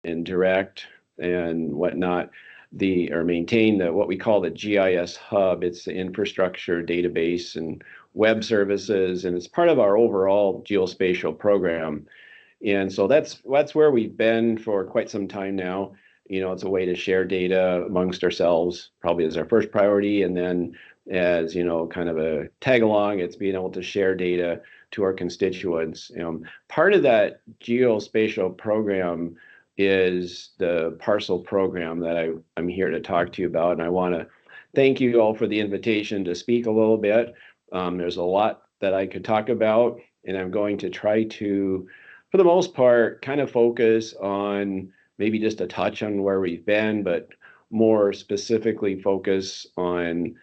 and direct and whatnot, or maintain what we call the GIS hub. It's the infrastructure, database, and web services, and it's part of our overall geospatial program. And so that's where we've been for quite some time now. It's a way to share data amongst ourselves, probably as our first priority, and then as kind of a tag along, it's being able to share data to our constituents. Part of that geospatial program is the Parcel program that I'm here to talk to you about, and I want to thank you all for the invitation to speak a little bit. There's a lot that I could talk about, and I'm going to try to, for the most part, kind of focus on maybe just a touch on where we've been, but more specifically focus on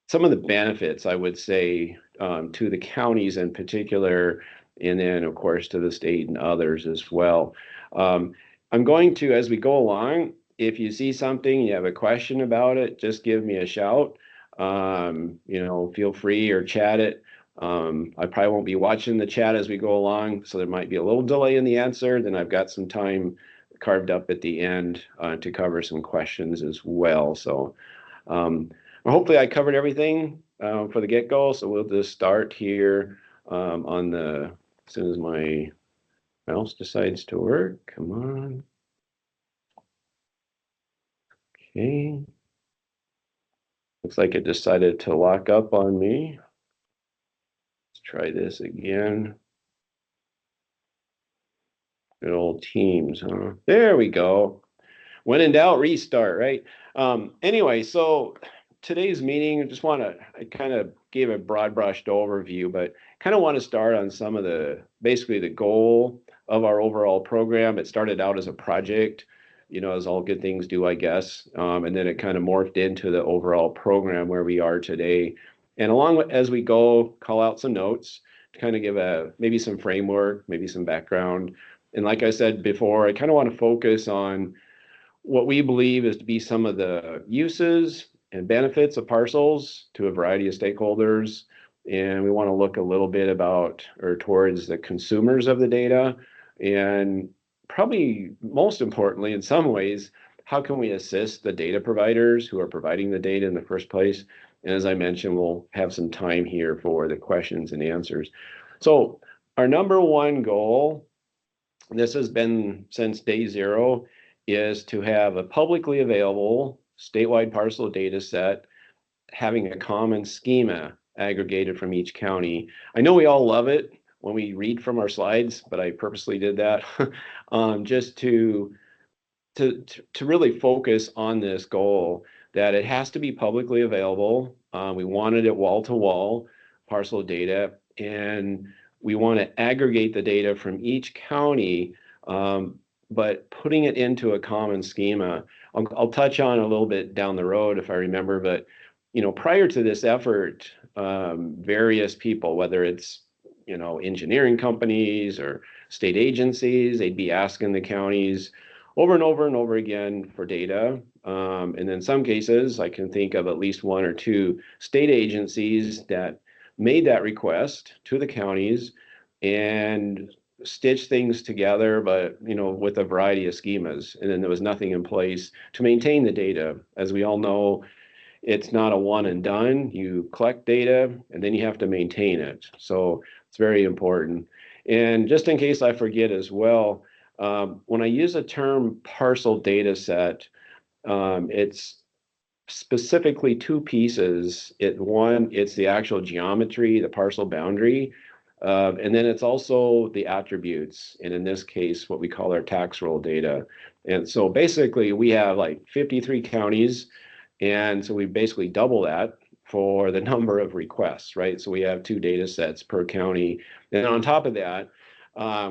some of the benefits, I would say, to the counties in particular, and then, of course, to the state and others as well. I'm going to, as we go along, if you see something, you have a question about it, just give me a shout. Feel free or chat it. I probably won't be watching the chat as we go along, so there might be a little delay in the answer. Then I've got some time carved up at the end to cover some questions as well. So hopefully I covered everything for the get-go. So we'll just start here as soon as my mouse decides to work. Come on. Okay. Looks like it decided to lock up on me. Let's try this again. Good old Teams, huh? There we go. When in doubt, restart, right? Anyway, so today's meeting, I kind of gave a broad brushed overview, but kind of want to start on some of basically the goal of our overall program. It started out as a project, as all good things do, I guess. And then it kind of morphed into the overall program where we are today. And as we go, call out some notes to kind of give maybe some framework, maybe some background. And like I said before, I kind of want to focus on what we believe is to be some of the uses and benefits of parcels to a variety of stakeholders. And we want to look a little bit towards the consumers of the data. And probably most importantly, in some ways, how can we assist the data providers who are providing the data in the first place? And as I mentioned, we'll have some time here for the questions and answers. So our number one goal, this has been since day zero, is to have a publicly available statewide parcel data set having a common schema aggregated from each county. I know we all love it when we read from our slides, but I purposely did that just to really focus on this goal that it has to be publicly available. We wanted it wall-to-wall parcel data, and we want to aggregate the data from each county, but putting it into a common schema. I'll touch on a little bit down the road if I remember, but prior to this effort, various people, whether it's engineering companies or state agencies, they'd be asking the counties over and over and over again for data. And in some cases, I can think of at least one or two state agencies that made that request to the counties and stitch things together, but with a variety of schemas. And then there was nothing in place to maintain the data. As we all know, it's not a one and done. You collect data and then you have to maintain it. So it's very important. And just in case I forget as well, when I use the term parcel data set, it's specifically two pieces. It's the actual geometry, the parcel boundary, and then it's also the attributes, and in this case, what we call our tax roll data. And so basically, we have like 53 counties, and so we basically double that for the number of requests, right? So we have two data sets per county. And on top of that,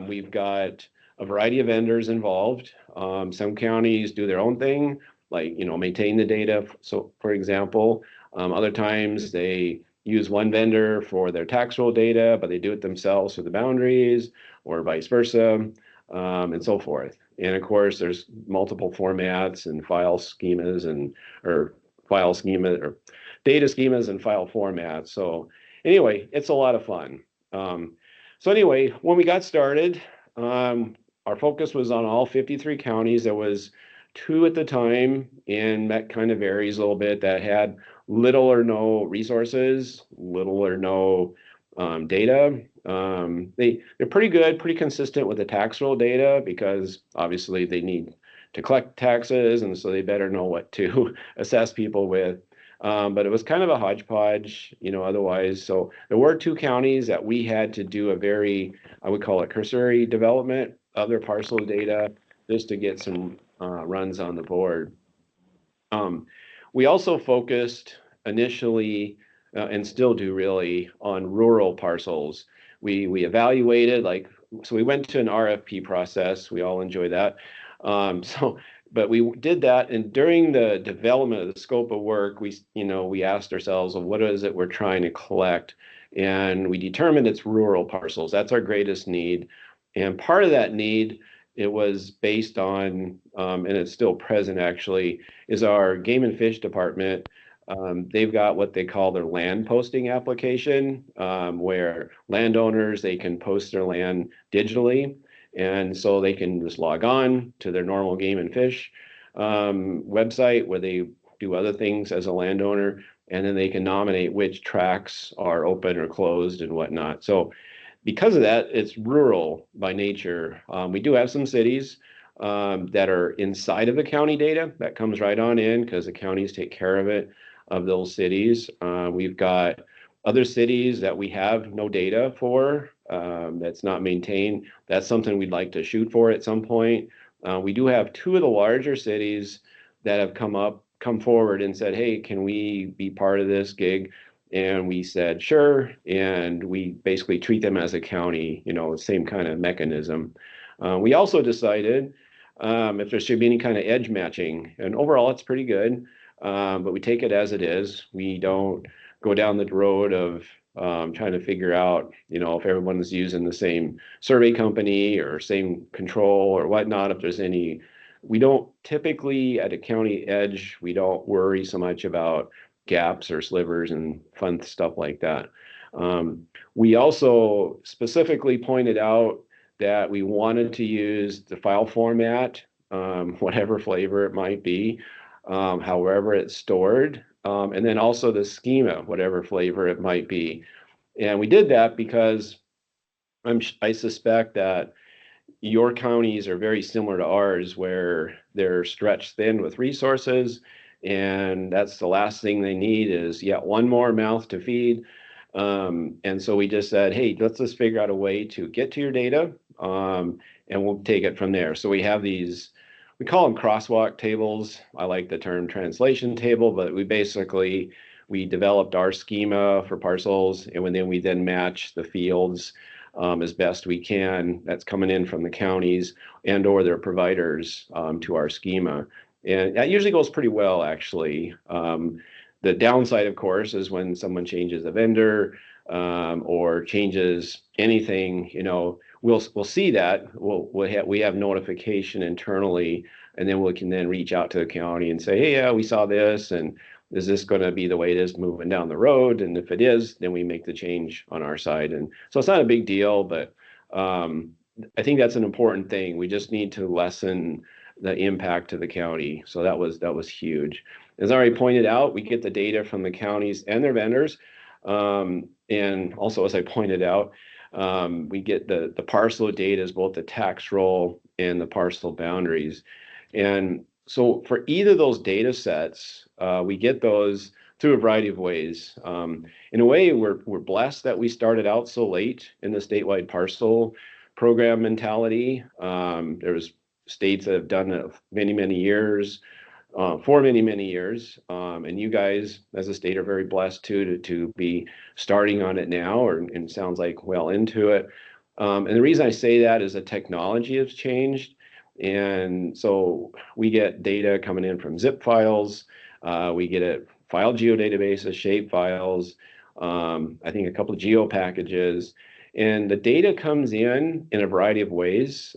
we've got a variety of vendors involved. Some counties do their own thing, like maintain the data. So for example, other times they use one vendor for their tax roll data, but they do it themselves for the boundaries, or vice versa, and so forth. And of course, there's multiple formats and data schemas and file formats. So anyway, it's a lot of fun. So anyway, when we got started, our focus was on all 53 counties. There was two at the time, and that kind of varies a little bit, that had little or no resources, little or no data. They're pretty good, pretty consistent with the tax roll data, because obviously they need to collect taxes, and so they better know what to assess people with. But it was kind of a hodgepodge, otherwise. So there were two counties that we had to do a very, I would call it cursory development of their parcel data, just to get some runs on the board. We also focused initially, and still do really, on rural parcels. We evaluated, so we went to an RFP process. We all enjoy that. But we did that, and during the development of the scope of work, we asked ourselves, well, what is it we're trying to collect? And we determined it's rural parcels. That's our greatest need. And part of that need, it was based on, and it's still present actually, is our game and fish department. They've got what they call their land posting application, where landowners, they can post their land digitally. And so they can just log on to their normal game and fish website, where they do other things as a landowner, and then they can nominate which tracts are open or closed and whatnot. So because of that, it's rural by nature. We do have some cities that are inside of the county data that comes right on in, because the counties take care of it, of those cities. We've got other cities that we have no data for, that's not maintained. That's something we'd like to shoot for at some point. We do have two of the larger cities that have come forward and said, hey, can we be part of this gig? And we said, sure. And we basically treat them as a county, same kind of mechanism. We also decided if there should be any kind of edge matching, and overall it's pretty good, but we take it as it is. We don't go down the road of trying to figure out, if everyone's using the same survey company or same control or whatnot. If there's any, we don't typically at a county edge, we don't worry so much about gaps or slivers and fun stuff like that. We also specifically pointed out that we wanted to use the file format, whatever flavor it might be, however it's stored, and then also the schema, whatever flavor it might be. And we did that because I suspect that your counties are very similar to ours, where they're stretched thin with resources, and that's the last thing they need is yet one more mouth to feed. And so we just said, hey, let's just figure out a way to get to your data, and we'll take it from there. So we have these, we call them crosswalk tables. I like the term translation table, but we developed our schema for parcels, and then we match the fields as best we can that's coming in from the counties and or their providers to our schema. And that usually goes pretty well, actually. The downside, of course, is when someone changes a vendor or changes anything, we'll see that. We have notification internally, and then we can then reach out to the county and say, hey, yeah, we saw this, and is this going to be the way it is moving down the road? And if it is, then we make the change on our side. And so it's not a big deal, but I think that's an important thing. We just need to lessen the impact to the county. So that was huge. As I already pointed out, we get the data from the counties and their vendors. And also, as I pointed out, we get the parcel data as both the tax roll and the parcel boundaries. And so for either of those data sets, we get those through a variety of ways. In a way, we're blessed that we started out so late in the statewide parcel program mentality. There's states that have done it many, many years, for many, many years. And you guys, as a state, are very blessed to be starting on it now, and sounds like well into it. And the reason I say that is the technology has changed. And so we get data coming in from zip files. We get it file geodatabases, shape files, I think a couple of geo packages. And the data comes in a variety of ways.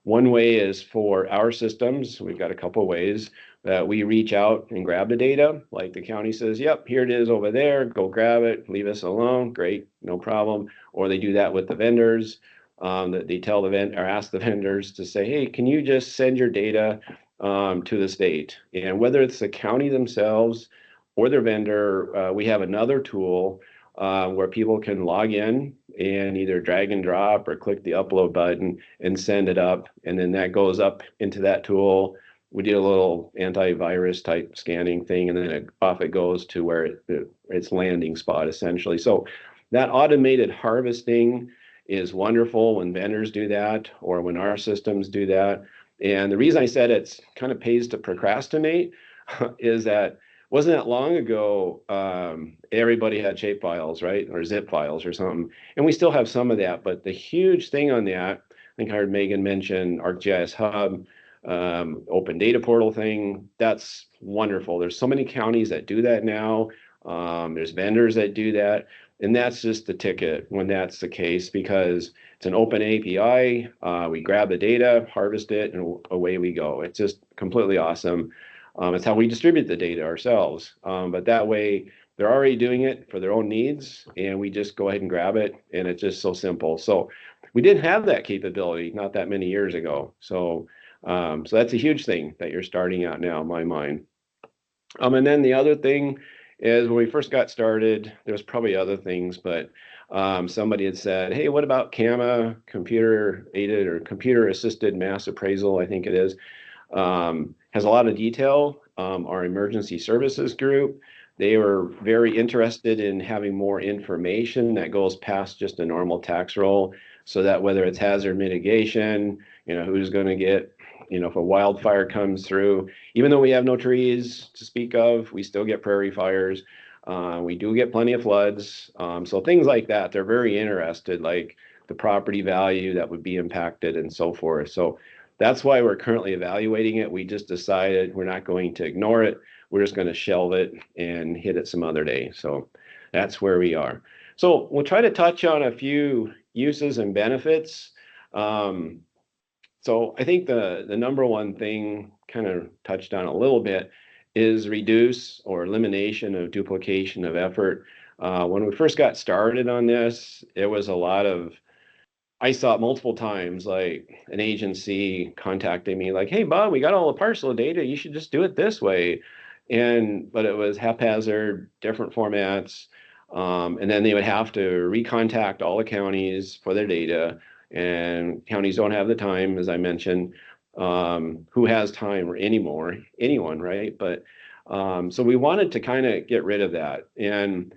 One way is for our systems. We've got a couple of ways that we reach out and grab the data. Like the county says, yep, here it is over there. Go grab it. Leave us alone. Great, no problem. Or they do that with the vendors. that they tell the or ask the vendors to say, hey, can you just send your data to the state? And whether it's the county themselves or their vendor, we have another tool where people can log in and either drag and drop or click the upload button and send it up. And then that goes up into that tool. We did a little antivirus type scanning thing, and then off it goes to where its landing spot essentially. So that automated harvesting is wonderful when vendors do that or when our systems do that. And the reason I said it's kind of pays to procrastinate is that wasn't that long ago, everybody had shape files, right? Or zip files or something. And we still have some of that. But the huge thing on that, I think I heard Megan mention ArcGIS Hub, open data portal thing. That's wonderful. There's so many counties that do that now. There's vendors that do that. And that's just the ticket when that's the case, because it's an open API. We grab the data, harvest it, and away we go. It's just completely awesome. It's how we distribute the data ourselves. But that way, they're already doing it for their own needs, and we just go ahead and grab it, and it's just so simple. So we didn't have that capability not that many years ago. So that's a huge thing that you're starting out now, in my mind. And then the other thing is when we first got started, there's probably other things, but somebody had said, hey, what about CAMA, computer aided or computer assisted mass appraisal, I think it is. Has a lot of detail. Our emergency services group, they were very interested in having more information that goes past just a normal tax roll, so that whether it's hazard mitigation, who's going to get, if a wildfire comes through, even though we have no trees to speak of, we still get prairie fires. We do get plenty of floods. So things like that, they're very interested, like the property value that would be impacted and so forth. So that's why we're currently evaluating it. We just decided we're not going to ignore it. We're just going to shelve it and hit it some other day. So that's where we are. So we'll try to touch on a few uses and benefits. So I think the number one thing, kind of touched on a little bit, is reduce or elimination of duplication of effort. When we first got started on this, it was a lot of, I saw it multiple times, like an agency contacting me like, hey, Bob, we got all the parcel data. You should just do it this way. But it was haphazard, different formats. And then they would have to recontact all the counties for their data. And counties don't have the time, as I mentioned. Who has time anymore? Anyone, right? But so we wanted to kind of get rid of that. And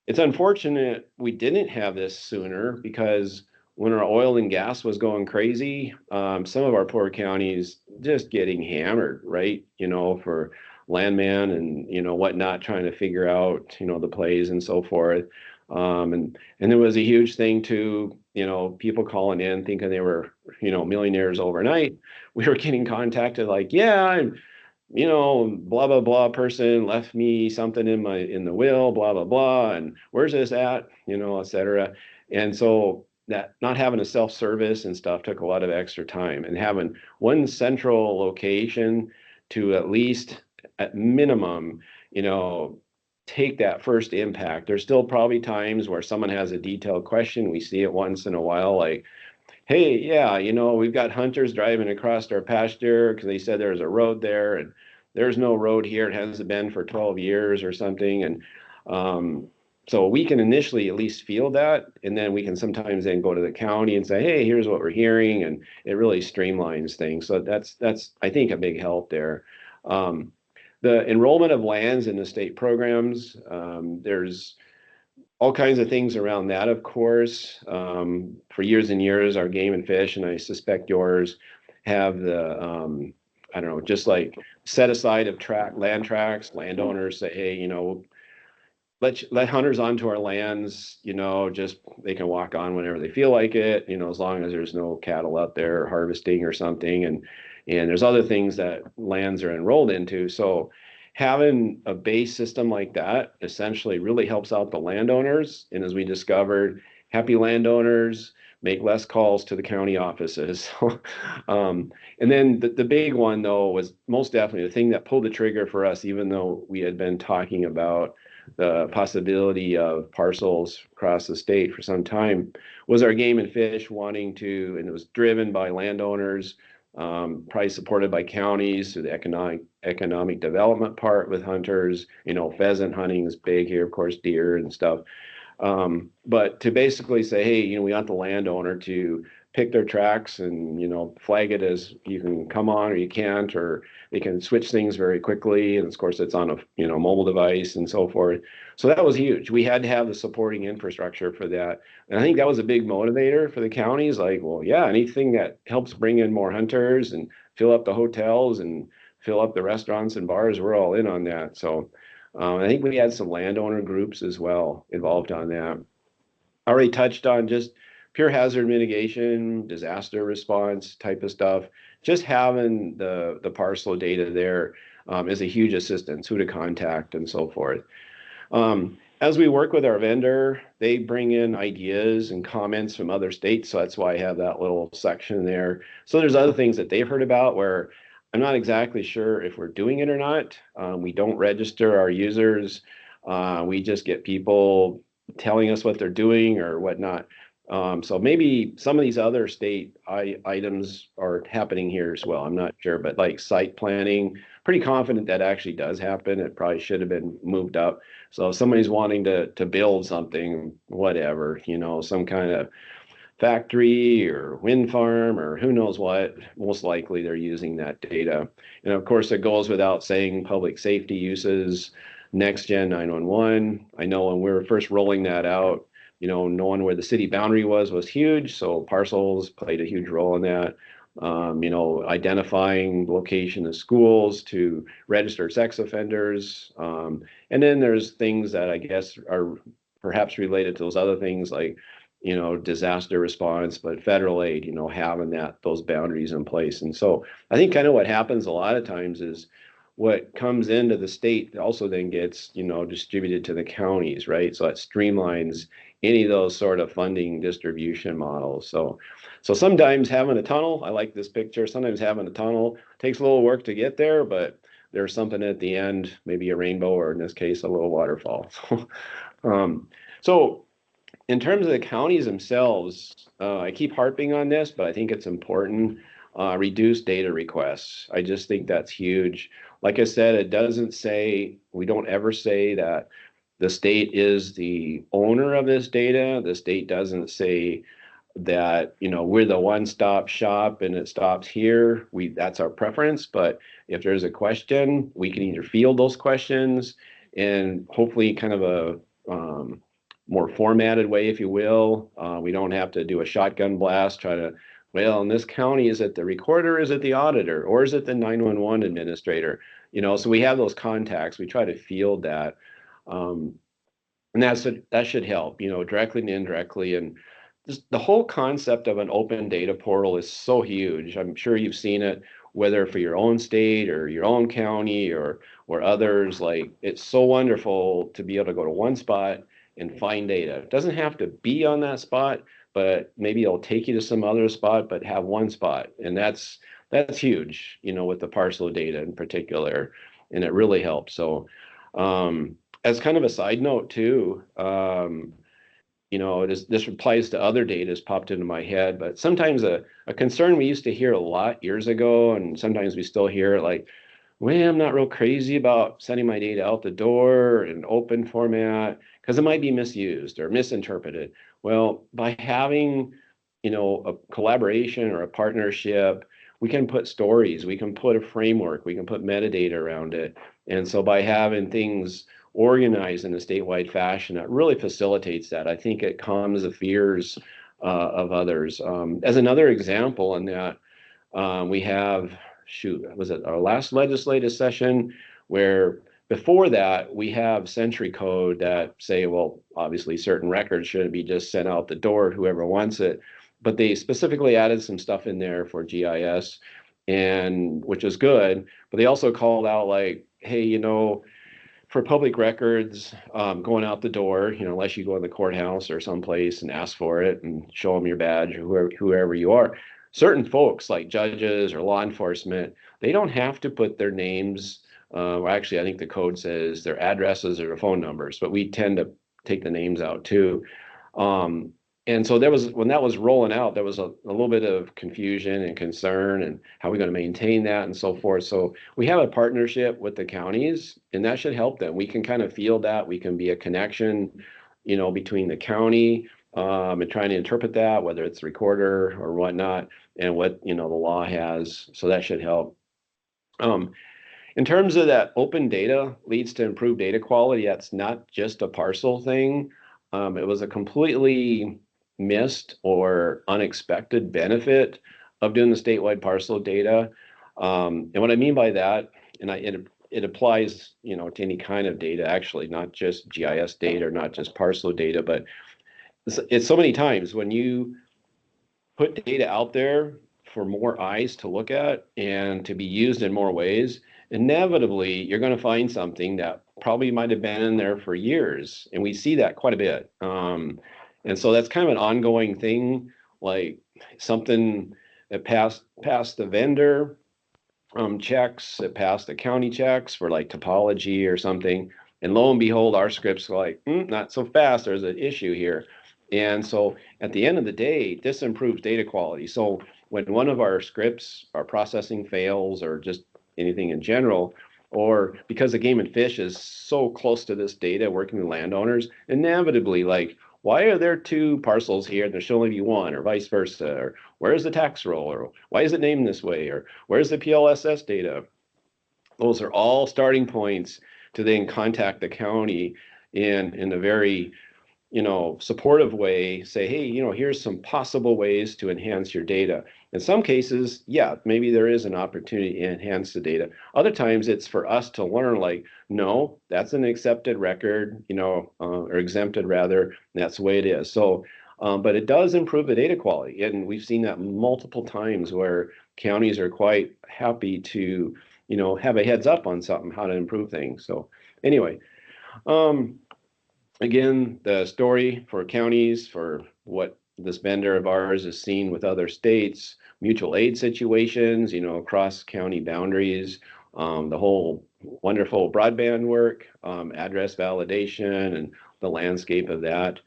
it's unfortunate we didn't have this sooner, because when our oil and gas was going crazy, some of our poor counties just getting hammered, right? For landman and, whatnot, trying to figure out, the plays and so forth. And there was a huge thing too, people calling in thinking they were, millionaires overnight. We were getting contacted like, yeah, I'm, blah, blah, blah person left me something in the will, blah, blah, blah. And where's this at, et cetera. And so that not having a self-service and stuff took a lot of extra time, and having one central location to at least at minimum, take that first impact. There's still probably times where someone has a detailed question. We see it once in a while, like, hey, yeah, we've got hunters driving across our pasture because they said there's a road there, and there's no road here. It hasn't been for 12 years or something. And so we can initially at least feel that, and then we can sometimes then go to the county and say, hey, here's what we're hearing, and it really streamlines things. So that's I think a big help there. The enrollment of lands in the state programs, there's all kinds of things around that, of course. For years and years, our Game and Fish, and I suspect yours, have the, I don't know, just like set aside of land tracts. Landowners say, hey, let hunters onto our lands, just they can walk on whenever they feel like it, as long as there's no cattle out there harvesting or something. And there's other things that lands are enrolled into. So having a base system like that essentially really helps out the landowners. And as we discovered, happy landowners make less calls to the county offices. And then the big one, though, was most definitely the thing that pulled the trigger for us, even though we had been talking about the possibility of parcels across the state for some time was our game and fish wanting to, and it was driven by landowners, probably supported by counties through the economic development part with hunters. Pheasant hunting is big here, of course, deer and stuff. But to basically say, hey, we want the landowner to pick their tracks and, flag it as you can come on or you can't, or they can switch things very quickly. And of course, it's on a, mobile device and so forth. So that was huge. We had to have the supporting infrastructure for that. And I think that was a big motivator for the counties. Like, well, yeah, anything that helps bring in more hunters and fill up the hotels and fill up the restaurants and bars, we're all in on that. So I think we had some landowner groups as well involved on that. I already touched on just pure hazard mitigation, disaster response type of stuff. Just having the parcel data there is a huge assistance, who to contact and so forth. As we work with our vendor, they bring in ideas and comments from other states. So that's why I have that little section there. So there's other things that they've heard about where I'm not exactly sure if we're doing it or not. We don't register our users. We just get people telling us what they're doing or whatnot. So maybe some of these other state items are happening here as well. I'm not sure, but like site planning, pretty confident that actually does happen. It probably should have been moved up. So if somebody's wanting to build something, whatever, some kind of factory or wind farm or who knows what, most likely they're using that data. And of course, it goes without saying public safety uses, next gen 911. I know when we were first rolling that out, knowing where the city boundary was huge. So parcels played a huge role in that. Identifying location of schools to register sex offenders. And then there's things that I guess are perhaps related to those other things like, disaster response, but federal aid, having those boundaries in place. And so I think kind of what happens a lot of times is what comes into the state also then gets, distributed to the counties, right? So that streamlines any of those sort of funding distribution models. So sometimes having a tunnel, I like this picture, sometimes having a tunnel takes a little work to get there, but there's something at the end, maybe a rainbow, or in this case, a little waterfall. So in terms of the counties themselves, I keep harping on this, but I think it's important. Reduce data requests. I just think that's huge. Like I said, it doesn't say, we don't ever say that the state is the owner of this data. The state doesn't say that, we're the one-stop shop and it stops here. That's our preference. But if there's a question, we can either field those questions and hopefully kind of a more formatted way, if you will. We don't have to do a shotgun blast, try to, well, in this county, is it the recorder, is it the auditor, or is it the 911 administrator? So we have those contacts. We try to field that. And that should help, directly and indirectly. And just the whole concept of an open data portal is so huge. I'm sure you've seen it, whether for your own state or your own county or others. Like, it's so wonderful to be able to go to one spot and find data. It doesn't have to be on that spot, but maybe it'll take you to some other spot, but have one spot. And that's huge, with the parcel data in particular, and it really helps. So as kind of a side note too, this applies to other data has popped into my head, but sometimes a concern we used to hear a lot years ago, and sometimes we still hear it, like, well, I'm not real crazy about sending my data out the door in open format because it might be misused or misinterpreted. Well, by having, a collaboration or a partnership, we can put stories, we can put a framework, we can put metadata around it. And so by having things organized in a statewide fashion, that really facilitates that. I think it calms the fears of others. As another example in that, we have, was it our last legislative session where before that we have century code that say, well, obviously certain records shouldn't be just sent out the door, whoever wants it, but they specifically added some stuff in there for GIS, and which is good, but they also called out like, hey, for public records, going out the door, unless you go to the courthouse or someplace and ask for it and show them your badge or whoever you are, certain folks like judges or law enforcement, they don't have to put their names Well, actually, I think the code says their addresses or their phone numbers, but we tend to take the names out too. Um, and so there was, when that was rolling out, there was a little bit of confusion and concern and how are we going to maintain that and so forth. So we have a partnership with the counties, and that should help them. We can kind of feel that. We can be a connection, between the county and trying to interpret that, whether it's the recorder or whatnot, and what, the law has. So that should help. Um, in terms of that open data leads to improved data quality, that's not just a parcel thing. It was a completely missed or unexpected benefit of doing the statewide parcel data. And what I mean by that, and it applies, to any kind of data, actually, not just GIS data or not just parcel data, but it's so many times when you put data out there for more eyes to look at and to be used in more ways, inevitably you're going to find something that probably might have been in there for years. And we see that quite a bit. And so that's kind of an ongoing thing, like something that passed the vendor checks, it passed the county checks for like topology or something. And lo and behold, our scripts are like, not so fast. There's an issue here. And so at the end of the day, this improves data quality. So when one of our scripts, our processing fails, or just anything in general, or because the game and fish is so close to this data, working with landowners, inevitably, like, why are there two parcels here and there should only be one, or vice versa, or where's the tax roll, or why is it named this way, or where's the PLSS data? Those are all starting points to then contact the county in a very supportive way, say, hey, here's some possible ways to enhance your data. In some cases, yeah, maybe there is an opportunity to enhance the data. Other times it's for us to learn, like, no, that's an accepted record, or exempted rather, that's the way it is. So, but it does improve the data quality. And we've seen that multiple times where counties are quite happy to, have a heads up on something, how to improve things. So anyway, again, the story for counties, for what this vendor of ours has seen with other states, mutual aid situations, across county boundaries, the whole wonderful broadband work, address validation, and the landscape of that.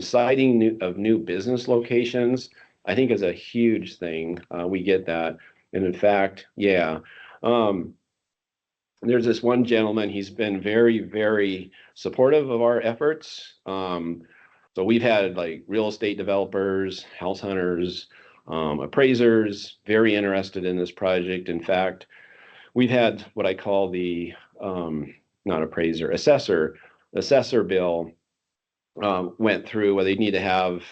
Citing of new business locations, I think, is a huge thing. We get that. And in fact, yeah. There's this one gentleman, he's been very, very supportive of our efforts. So we've had like real estate developers, house hunters, appraisers, very interested in this project. In fact, we've had what I call the, not appraiser, assessor bill went through where they need to have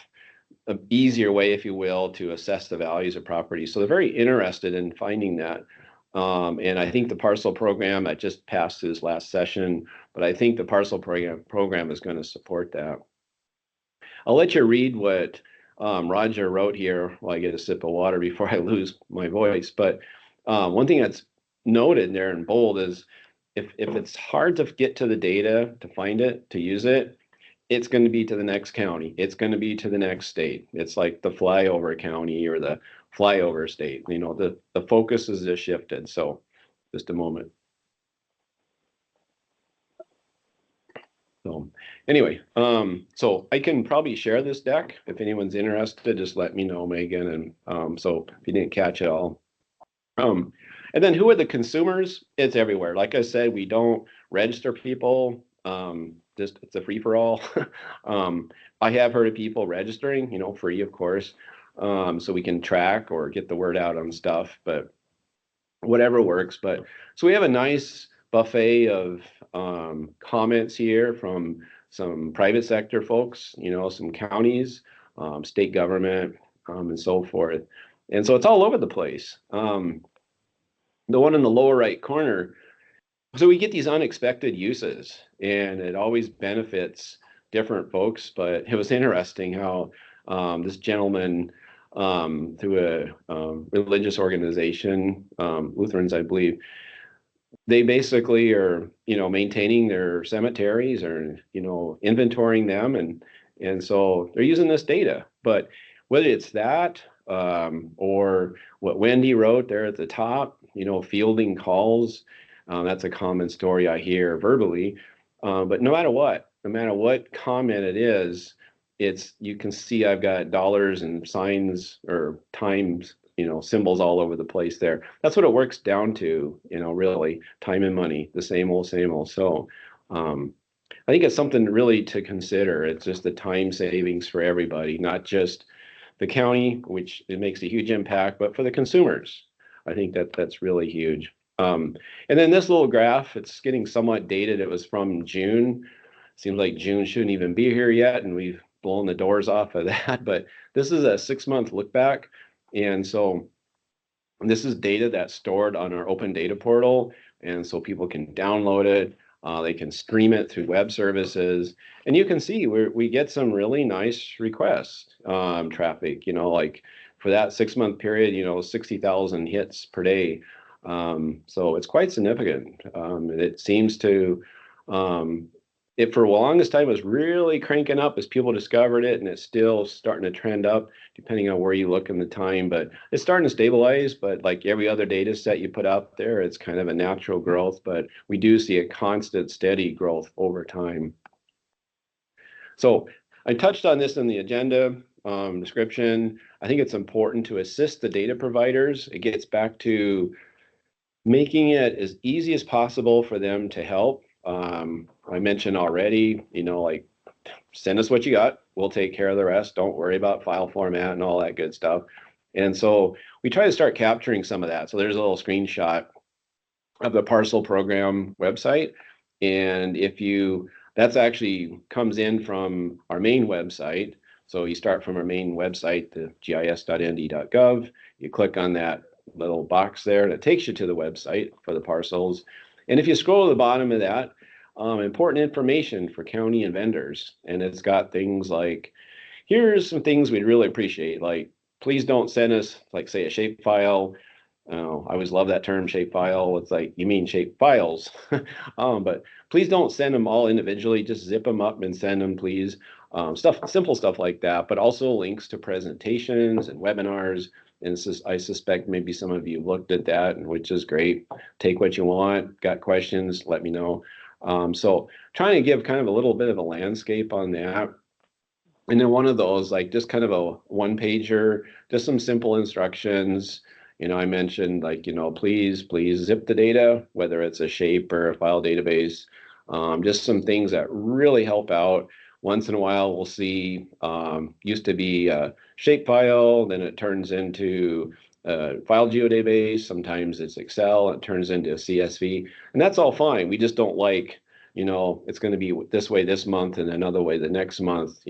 an easier way, if you will, to assess the values of property. So they're very interested in finding that. And I think the parcel program that just passed this last session, but I think the parcel program is going to support that. I'll let you read what Roger wrote here while I get a sip of water before I lose my voice. But one thing that's noted there in bold is if it's hard to get to the data, to find it, to use it, it's going to be to the next county. It's going to be to the next state. It's like the flyover county or the flyover state. The focus is just shifted. So just a moment. So anyway, so I can probably share this deck. If anyone's interested, just let me know, Megan. And so if you didn't catch it all. And then who are the consumers? It's everywhere. Like I said, we don't register people. Just it's a free for all. I have heard of people registering, free, of course, so we can track or get the word out on stuff, but whatever works. But so we have a nice buffet of comments here from some private sector folks, some counties, state government, and so forth. And so it's all over the place. The one in the lower right corner, so we get these unexpected uses, and it always benefits different folks. But it was interesting how this gentleman, through a religious organization, Lutherans, I believe, they basically are, maintaining their cemeteries or, inventorying them, and so they're using this data. But whether it's that or what Wendy wrote there at the top, fielding calls. That's a common story I hear verbally. But no matter what comment it is, it's you can see I've got dollars and signs or times, symbols all over the place there. That's what it works down to, really, time and money, the same old, same old. So I think it's something really to consider. It's just the time savings for everybody, not just the county, which it makes a huge impact, but for the consumers. I think that's really huge. And then this little graph, it's getting somewhat dated. It was from June. Seems like June shouldn't even be here yet, and we've blown the doors off of that. But this is a 6-month look back. And so this is data that's stored on our open data portal. And so people can download it. They can stream it through web services. And you can see we get some really nice request traffic, like for that 6-month period, 60,000 hits per day. So it's quite significant. And it seems to, it for the longest time was really cranking up as people discovered it, and it's still starting to trend up depending on where you look in the time. But it's starting to stabilize. But like every other data set you put out there, it's kind of a natural growth. But we do see a constant, steady growth over time. So I touched on this in the agenda description. I think it's important to assist the data providers. It gets back to making it as easy as possible for them to help. I mentioned already, like send us what you got. We'll take care of the rest. Don't worry about file format and all that good stuff. And so we try to start capturing some of that. So there's a little screenshot of the Parcel program website. And that's actually comes in from our main website. So you start from our main website, the gis.nd.gov. You click on that little box there that takes you to the website for the parcels. And if you scroll to the bottom of that, important information for county and vendors. And it's got things like, here's some things we'd really appreciate. Like, please don't send us, like, say, a shape file. I always love that term, shape file. It's like, you mean shape files. But please don't send them all individually. Just zip them up and send them, please. Simple stuff like that, but also links to presentations and webinars. And I suspect maybe some of you looked at that, which is great. Take what you want. Got questions, let me know. So trying to give kind of a little bit of a landscape on that. And then one of those, like just kind of a one pager, just some simple instructions. I mentioned like, please zip the data, whether it's a shape or a file database. Just some things that really help out. Once in a while, we'll see, used to be a shape file, then it turns into a file geodatabase. Sometimes it's Excel, it turns into a CSV, and that's all fine. We just don't like, it's going to be this way this month and another way the next month.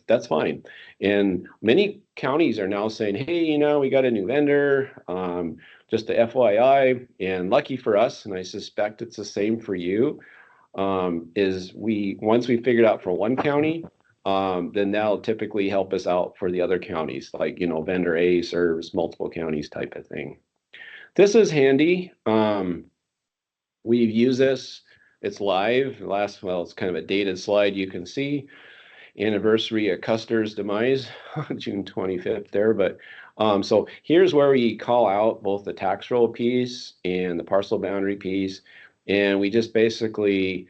That's fine. And many counties are now saying, hey, we got a new vendor, just a FYI, and lucky for us, and I suspect it's the same for you, is once we figured out for one county, then that'll typically help us out for the other counties, like, vendor A serves multiple counties type of thing. This is handy. We've used this. It's live. It's kind of a dated slide you can see. Anniversary of Custer's demise, June 25th there. But so here's where we call out both the tax roll piece and the parcel boundary piece. And we just basically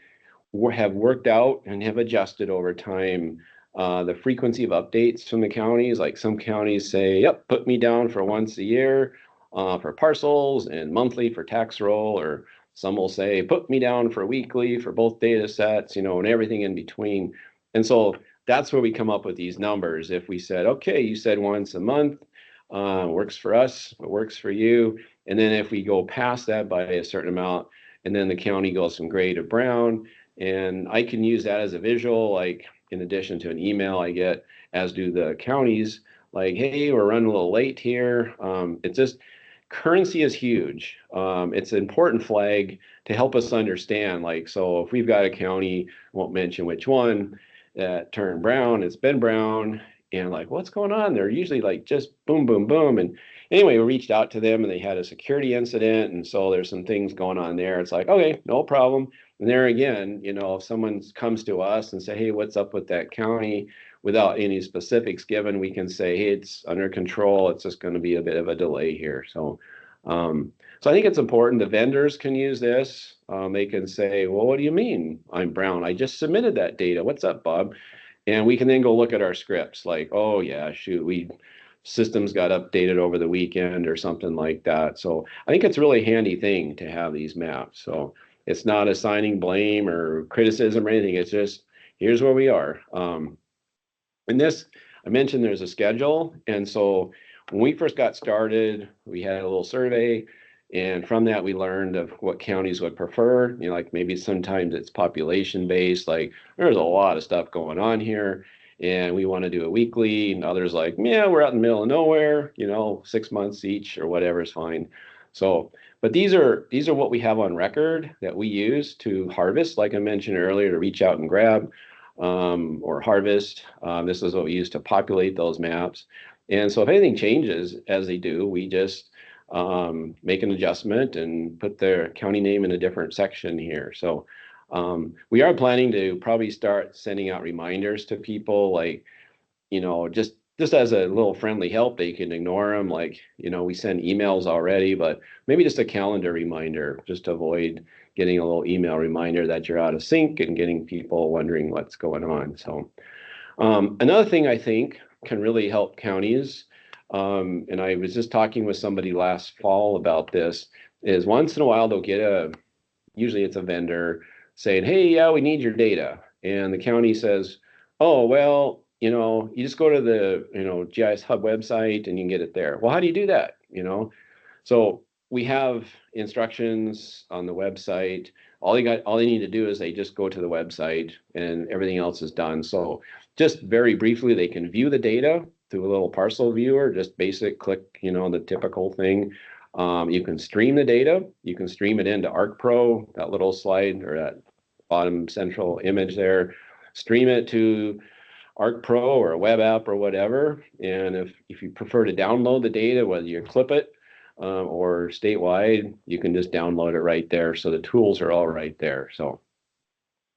have worked out and have adjusted over time the frequency of updates from the counties. Like some counties say, yep, put me down for once a year for parcels and monthly for tax roll, or some will say, put me down for weekly for both data sets, and everything in between. And so that's where we come up with these numbers. If we said, okay, you said once a month, works for us, it works for you. And then if we go past that by a certain amount, and then the county goes from gray to brown, and I can use that as a visual, like in addition to an email I get, as do the counties, like, hey, we're running a little late here. It's just, currency is huge. It's an important flag to help us understand. Like, so if we've got a county, won't mention which one, that turned brown, it's been brown, and like, what's going on? They're usually like just boom, boom, boom. And anyway, we reached out to them and they had a security incident. And so there's some things going on there. It's like, okay, no problem. And there again, if someone comes to us and say, hey, what's up with that county? Without any specifics given, we can say, hey, it's under control. It's just going to be a bit of a delay here. So So I think it's important. The vendors can use this. They can say, well, what do you mean I'm brown? I just submitted that data. What's up, Bob? And we can then go look at our scripts like, oh yeah, shoot, we systems got updated over the weekend or something like that. So I think it's a really handy thing to have these maps. So it's not assigning blame or criticism or anything. It's just here's where we are. And this, I mentioned there's a schedule. And so when we first got started, we had a little survey. And from that, we learned of what counties would prefer. You know, like maybe sometimes it's population based, like there's a lot of stuff going on here and we want to do it weekly. And others like, yeah, we're out in the middle of nowhere, you know, 6 months each or whatever is fine. So, but these are what we have on record that we use to harvest, like I mentioned earlier, to reach out and grab or harvest. This is what we use to populate those maps. And so if anything changes as they do, we just make an adjustment and put their county name in a different section here. So we are planning to probably start sending out reminders to people like, you know, just as a little friendly help, they can ignore them. Like, you know, we send emails already, but maybe just a calendar reminder just to avoid getting a little email reminder that you're out of sync and getting people wondering what's going on. So another thing I think can really help counties, and I was just talking with somebody last fall about this, is once in a while they'll get usually it's a vendor saying, hey, yeah, we need your data. And the county says, oh, well, you know, you just go to the, you know, GIS Hub website and you can get it there. Well, how do you do that? You know, so we have instructions on the website. All they need to do is they just go to the website and everything else is done. So just very briefly, they can view the data through a little parcel viewer, just basic click, you know, the typical thing. You can stream the data. You can stream it into ArcPro, that little slide or that bottom central image there. Stream it to ArcPro or a web app or whatever. And if you prefer to download the data, whether you clip it or statewide, you can just download it right there. So the tools are all right there. So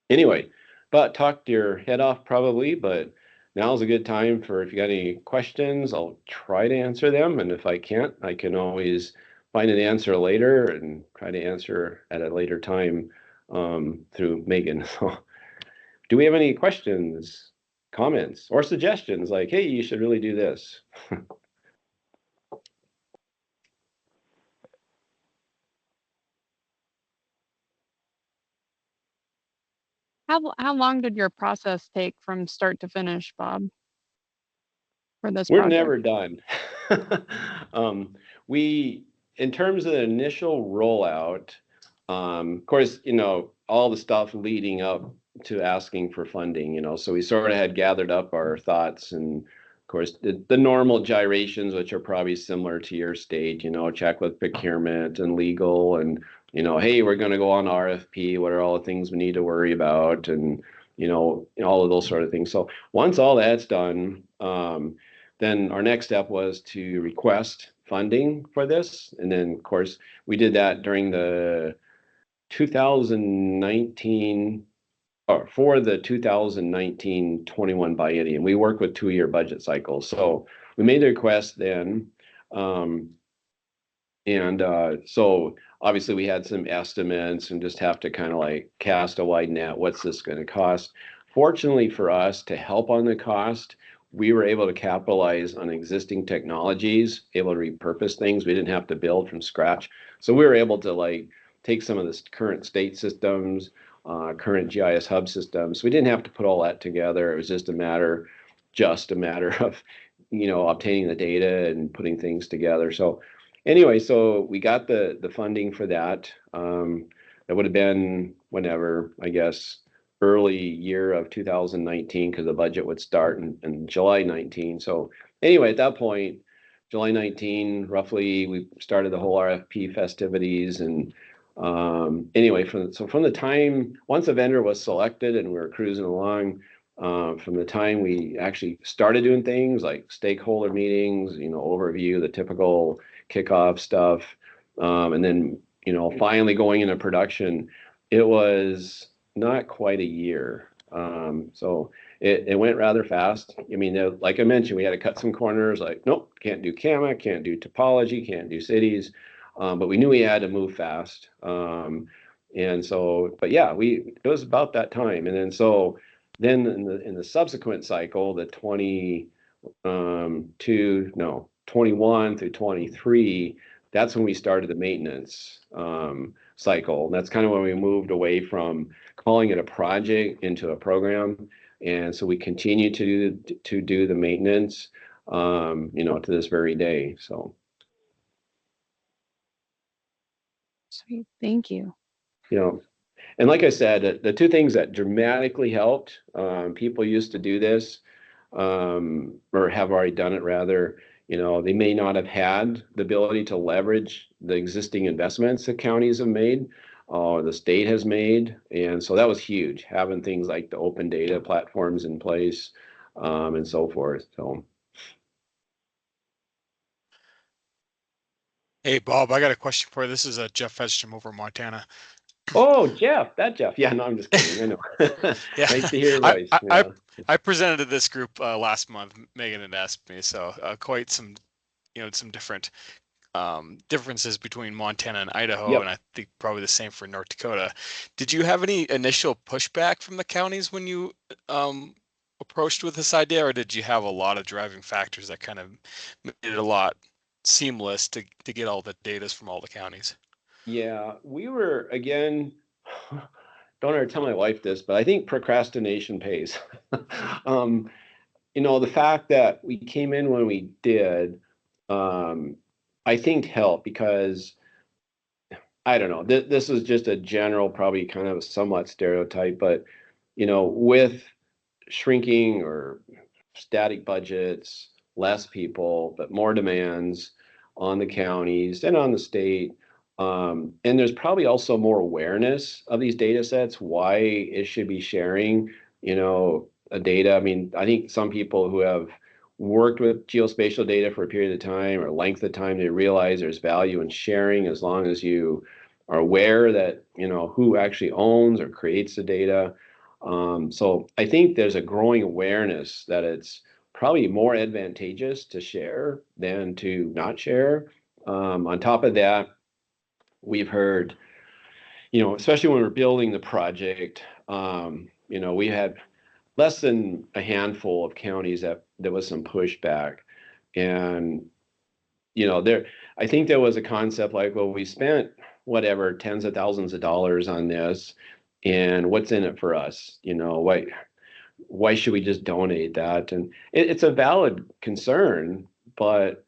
anyway, but talked your head off probably, but now's a good time for if you got any questions, I'll try to answer them. And if I can't, I can always find an answer later and try to answer at a later time through Megan. So do we have any questions, comments, or suggestions like, hey, you should really do this? How long did your process take from start to finish, Bob, for this We're project? never done. We, in terms of the initial rollout, of course, you know, all the stuff leading up to asking for funding, you know, so we sort of had gathered up our thoughts and of course the normal gyrations, which are probably similar to your state, you know, check with procurement and legal and, you know, hey, we're going to go on RFP. What are all the things we need to worry about? And, you know, all of those sort of things. So once all that's done, then our next step was to request funding for this. And then, of course, we did that during the 2019 or for the 2019-21 biennium. We work with 2-year budget cycles. So we made the request then. Um, and so obviously we had some estimates and just have to kind of like cast a wide net. What's this going to cost? Fortunately for us, to help on the cost, we were able to capitalize on existing technologies, able to repurpose things. We didn't have to build from scratch. So we were able to like take some of the current state systems, current GIS hub systems. We didn't have to put all that together. It was just a matter of, you know, obtaining the data and putting things together. So anyway, so we got the funding for that. That would have been whenever, I guess, early year of 2019, because the budget would start in July 19. So anyway, at that point, July 19, roughly, we started the whole RFP festivities. And anyway, from the time, once a vendor was selected and we were cruising along, from the time we actually started doing things like stakeholder meetings, you know, overview, the typical kickoff stuff, and then, you know, finally going into production, it was not quite a year. So it went rather fast. I mean, like I mentioned, we had to cut some corners, like, nope, can't do CAMA, can't do topology, can't do cities. but we knew we had to move fast. And so, but yeah, it was about that time. And then so then in the subsequent cycle, the 21 through 23, that's when we started the maintenance cycle. That's kind of when we moved away from calling it a project into a program. And so we continue to do the maintenance, to this very day. So, Sweet. Thank you. you know, and like I said, the two things that dramatically helped, people used to do this, or have already done it rather, they may not have had the ability to leverage the existing investments that counties have made, or the state has made. And so that was huge, having things like the open data platforms in place, and so forth. So, Hey, Bob, I got a question for you. This is Jeff Fedstrom over in Montana. oh, that Jeff. Yeah, no, I'm just kidding. I know. Yeah, Nice to hear your I, voice. I, I Yeah. I presented to this group last month. Megan had asked me, so quite some, some different differences between Montana and Idaho, and Yep. I think probably the same for North Dakota. Did you have any initial pushback from the counties when you approached with this idea, or did you have a lot of driving factors that kind of made it a lot seamless to get all the data from all the counties? Yeah, we were again, don't ever tell my wife this, but I think procrastination pays. Um, the fact that we came in when we did, um, I think helped because I don't know, this is just a general, probably kind of a somewhat stereotype, but with shrinking or static budgets, less people, but more demands on the counties and on the state. And there's probably also more awareness of these data sets, why it should be sharing, a data. I mean, I think some people who have worked with geospatial data for a period of time or length of time, they realize there's value in sharing as long as you are aware that, who actually owns or creates the data. So I think there's a growing awareness that it's probably more advantageous to share than to not share. On top of that, we've heard, especially when we're building the project, we had less than a handful of counties that there was some pushback. And, I think there was a concept like, well, we spent whatever, tens of thousands of dollars on this, and what's in it for us? Why should we just donate that? And it's a valid concern, but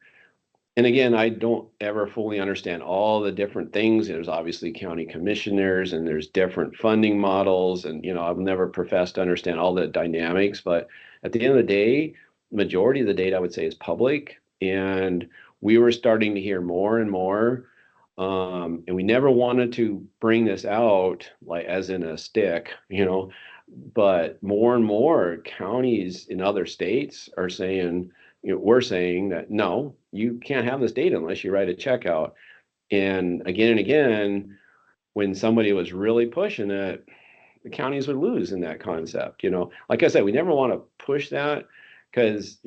and again, I don't ever fully understand all the different things. There's obviously county commissioners and there's different funding models. And, I've never professed to understand all the dynamics, but at the end of the day, majority of the data I would say is public. And we were starting to hear more and more. And we never wanted to bring this out like as in a stick, but more and more counties in other states are saying, we're saying that no, you can't have this data unless you write a check out. And again, when somebody was really pushing it, the counties would lose in that concept. Like I said, we never want to push that because,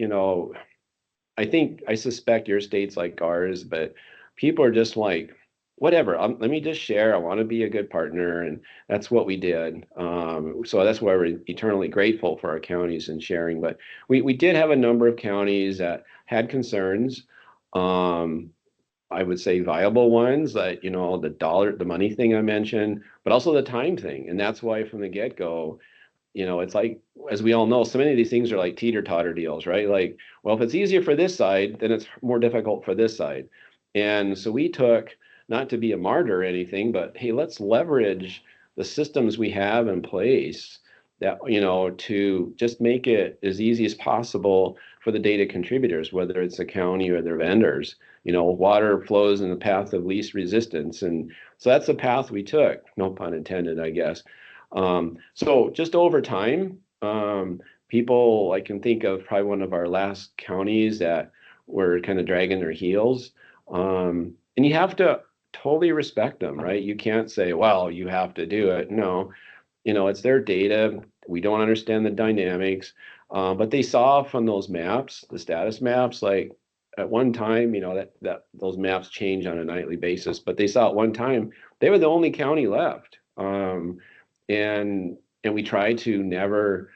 I suspect your state's like ours, but people are just like, whatever. Let me just share. I want to be a good partner, and that's what we did. So that's why we're eternally grateful for our counties and sharing. But we did have a number of counties that had concerns. Um, I would say viable ones that the money thing I mentioned, but also the time thing, and that's why from the get go, it's like, as we all know, so many of these things are like teeter-totter deals, right? Like, well, if it's easier for this side, then it's more difficult for this side. And so we took, not to be a martyr or anything, but hey, let's leverage the systems we have in place that, to just make it as easy as possible for the data contributors, whether it's a county or their vendors. Water flows in the path of least resistance. And so that's the path we took, no pun intended, I guess. So just over time, people, I can think of probably one of our last counties that were kind of dragging their heels. And you have to totally respect them, right? You can't say, well, you have to do it. No, it's their data. We don't understand the dynamics. But they saw from those maps, the status maps, like, at one time, that those maps change on a nightly basis, but they saw at one time they were the only county left. And we try to never,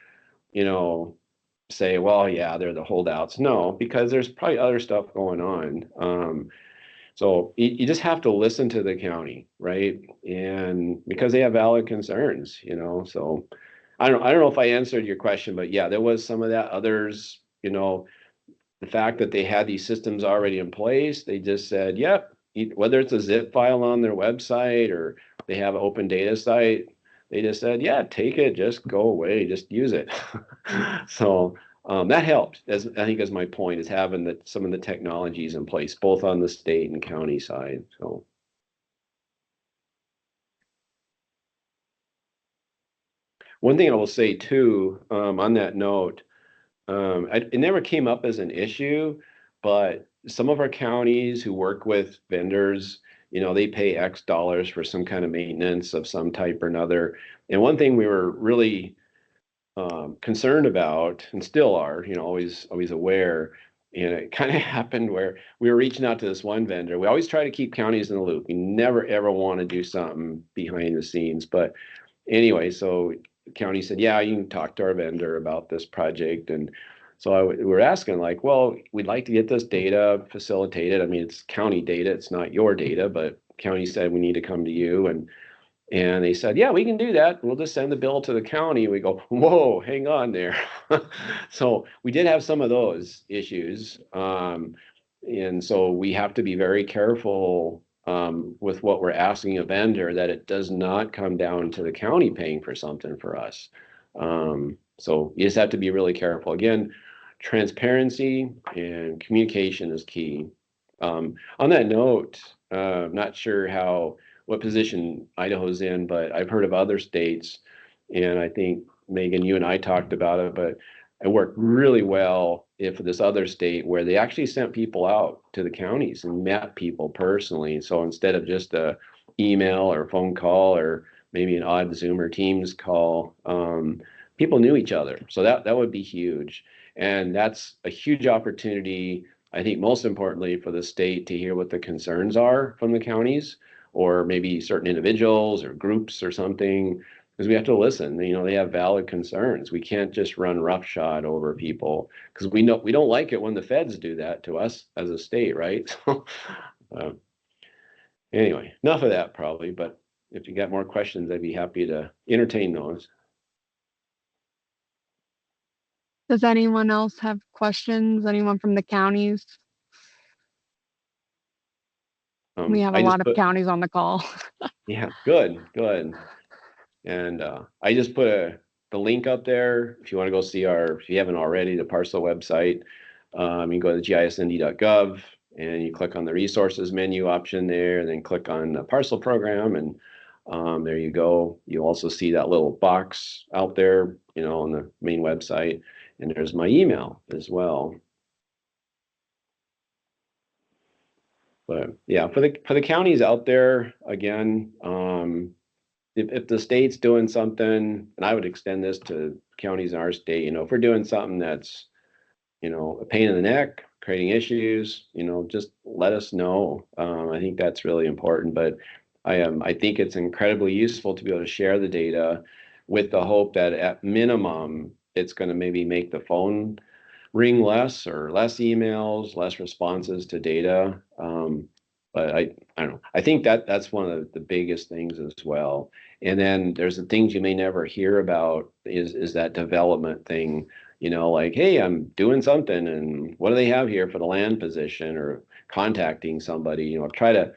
say, well, yeah, they're the holdouts. No, because there's probably other stuff going on. So you just have to listen to the county, right? And because they have valid concerns, so I don't know if I answered your question, but yeah, there was some of that. Others, the fact that they had these systems already in place, they just said, yep, whether it's a zip file on their website or they have an open data site, they just said, yeah, take it, just go away, just use it. So that helped, as I think is my point, is having some of the technologies in place, both on the state and county side. So one thing I will say too, on that note, it never came up as an issue, but some of our counties who work with vendors, they pay X dollars for some kind of maintenance of some type or another. And one thing we were really concerned about, and still are, always aware. And it kind of happened where we were reaching out to this one vendor. We always try to keep counties in the loop. We never ever want to do something behind the scenes, but anyway, so the county said, yeah, you can talk to our vendor about this project. And so we were asking, like, well, we'd like to get this data facilitated. I mean, it's county data, it's not your data, but county said we need to come to you. And they said, yeah, we can do that. We'll just send the bill to the county. We go, whoa, hang on there. So we did have some of those issues. And so we have to be very careful with what we're asking a vendor, that it does not come down to the county paying for something for us. So you just have to be really careful. Again, transparency and communication is key. On that note, not sure what position Idaho's in, but I've heard of other states, and I think Megan, you and I talked about it, but it worked really well if this other state where they actually sent people out to the counties and met people personally. So instead of just a email or phone call or maybe an odd Zoom or Teams call, people knew each other. So that would be huge. And that's a huge opportunity, I think, most importantly for the state to hear what the concerns are from the counties, or maybe certain individuals or groups or something, because we have to listen. They have valid concerns. We can't just run roughshod over people, because we know we don't like it when the feds do that to us as a state, right? uh, anyway, enough of that probably, but if you got more questions, I'd be happy to entertain those. Does anyone else have questions? Anyone from the counties? We have a I just lot of put, counties on the call. yeah, good. And I just put the link up there if you want to go see if you haven't already, the Parcel website. You can go to gisnd.gov and you click on the resources menu option there, and then click on the Parcel program, and there you go. You'll also see that little box out there, on the main website, and there's my email as well. But yeah, for the counties out there, again, if the state's doing something, and I would extend this to counties in our state, if we're doing something that's, a pain in the neck, creating issues, just let us know. I think that's really important. But I think it's incredibly useful to be able to share the data, with the hope that at minimum it's going to maybe make the phone ring less, or less emails, less responses to data. But I don't know. I think that's one of the biggest things as well. And then there's the things you may never hear about, is that development thing, like, hey, I'm doing something, and what do they have here for the land position, or contacting somebody, try to,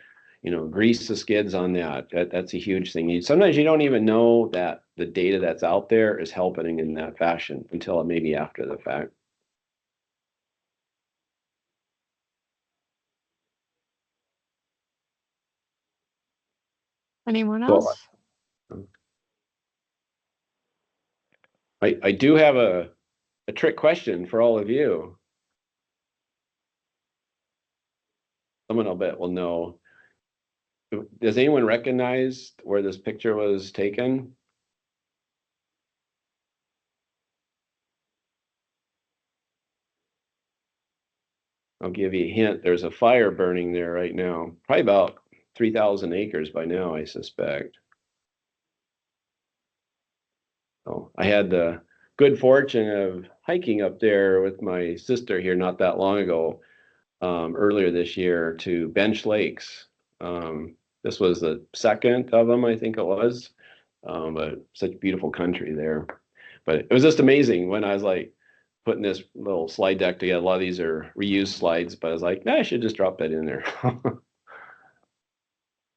grease the skids on that. That's a huge thing. Sometimes you don't even know that the data that's out there is helping in that fashion until maybe after the fact. Anyone So else? I do have a trick question for all of you. Someone I'll bet will know. Does anyone recognize where this picture was taken? I'll give you a hint. There's a fire burning there right now. Probably about 3,000 acres by now, I suspect. So I had the good fortune of hiking up there with my sister here not that long ago, earlier this year to Bench Lakes. This was the second of them, I think it was. But such beautiful country there. But it was just amazing when I was like putting this little slide deck together. A lot of these are reused slides, but I was like, I should just drop that in there.